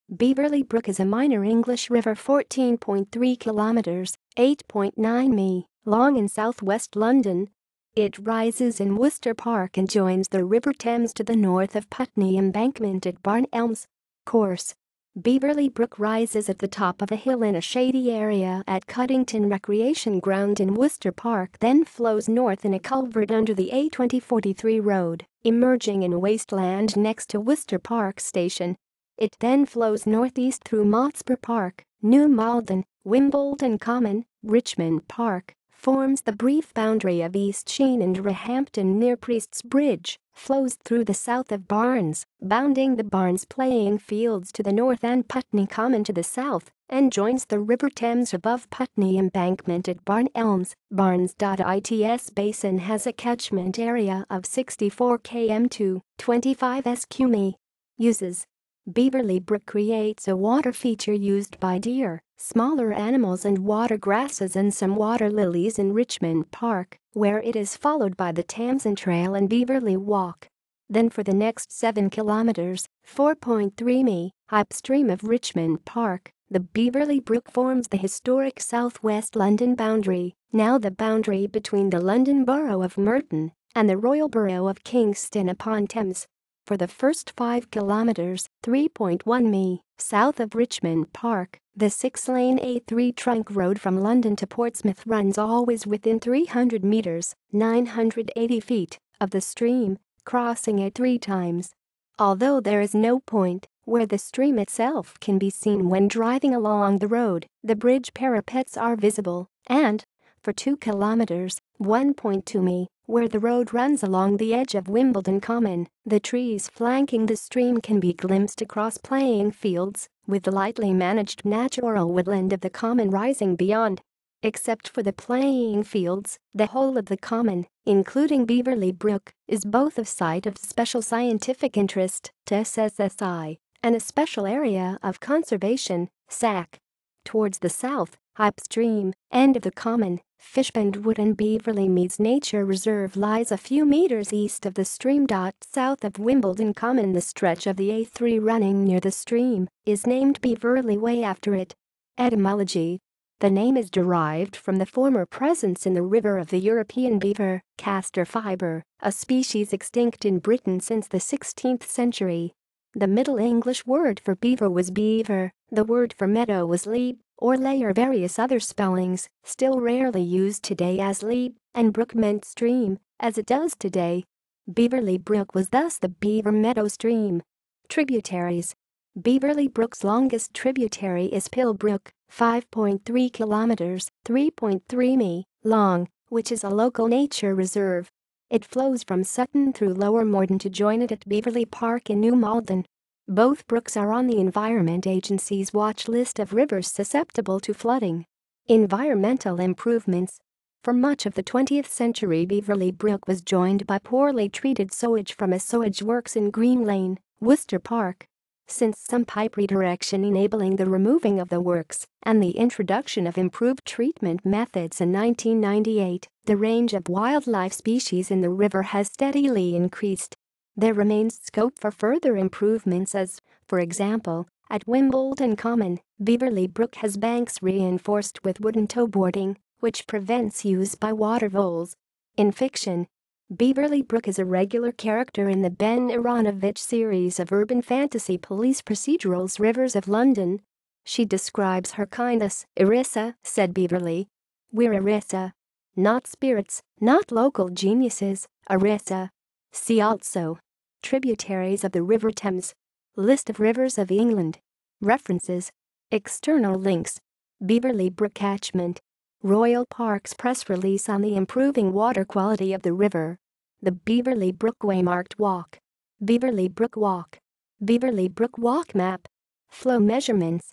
Beverley Brook is a minor English river 14.3 kilometers, 8.9 mi, long in southwest London. It rises in Worcester Park and joins the River Thames to the north of Putney Embankment at Barn Elms. Course: Beverley Brook rises at the top of a hill in a shady area at Cuddington Recreation Ground in Worcester Park, then flows north in a culvert under the A2043 road, emerging in wasteland next to Worcester Park Station. It then flows northeast through Worcester Park, New Malden, Wimbledon Common, Richmond Park, forms the brief boundary of East Sheen and Roehampton near Priest's Bridge, flows through the south of Barnes, bounding the Barnes playing fields to the north and Putney Common to the south, and joins the River Thames above Putney Embankment at Barn Elms. Barnes.its basin has a catchment area of 64 km to 25 sq mi. Uses: Beverley Brook creates a water feature used by deer, smaller animals and water grasses and some water lilies in Richmond Park, where it is followed by the Thameson Trail and Beverley Walk. Then for the next 7 kilometers, 4.3 mi, upstream of Richmond Park, the Beverley Brook forms the historic southwest London boundary, now the boundary between the London Borough of Merton and the Royal Borough of Kingston upon Thames. For the first 5 kilometers, 3.1 mi, south of Richmond Park, the 6-lane A3 trunk road from London to Portsmouth runs always within 300 meters, 980 feet, of the stream, crossing it 3 times. Although there is no point where the stream itself can be seen when driving along the road, the bridge parapets are visible, and, for 2 kilometers, 1.2 mi, where the road runs along the edge of Wimbledon Common, the trees flanking the stream can be glimpsed across playing fields, with the lightly managed natural woodland of the Common rising beyond. Except for the playing fields, the whole of the Common, including Beverley Brook, is both a site of special scientific interest to SSSI and a special area of conservation, SAC. Towards the south, upstream end of the Common, Fishpond Wood and Beverley Meads Nature Reserve lies a few meters east of the stream. South of Wimbledon Common, the stretch of the A3 running near the stream is named Beverley Way after it. Etymology: the name is derived from the former presence in the river of the European beaver, castor fiber, a species extinct in Britain since the 16th century. The Middle English word for beaver was beaver, the word for meadow was lebe, or lay, or various other spellings, still rarely used today, as lebe, and brook meant stream, as it does today. Beverley Brook was thus the Beaver Meadow Stream. Tributaries: Beverley Brook's longest tributary is Pill Brook, 5.3 kilometers, 3.3 mi, long, which is a local nature reserve. It flows from Sutton through Lower Morden to join it at Beverley Park in New Malden. Both brooks are on the Environment Agency's watch list of rivers susceptible to flooding. Environmental improvements: for much of the 20th century, Beverley Brook was joined by poorly treated sewage from a sewage works in Green Lane, Worcester Park. Since some pipe redirection enabling the removing of the works and the introduction of improved treatment methods in 1998, the range of wildlife species in the river has steadily increased. There remains scope for further improvements as, for example, at Wimbledon Common, Beverley Brook has banks reinforced with wooden towboarding, which prevents use by water voles. In fiction, Beverley Brook is a regular character in the Ben Aronovich series of urban fantasy police procedurals Rivers of London. She describes her kindness. "Irissa," said Beverley. "We're Irissa. Not spirits, not local geniuses, Irissa." See also: tributaries of the River Thames, list of rivers of England. References: external links. Beverley Brook catchment. Royal Parks press release on the improving water quality of the river. The Beverley Brook Waymarked Walk. Beverley Brook Walk. Beverley Brook Walk map. Flow measurements.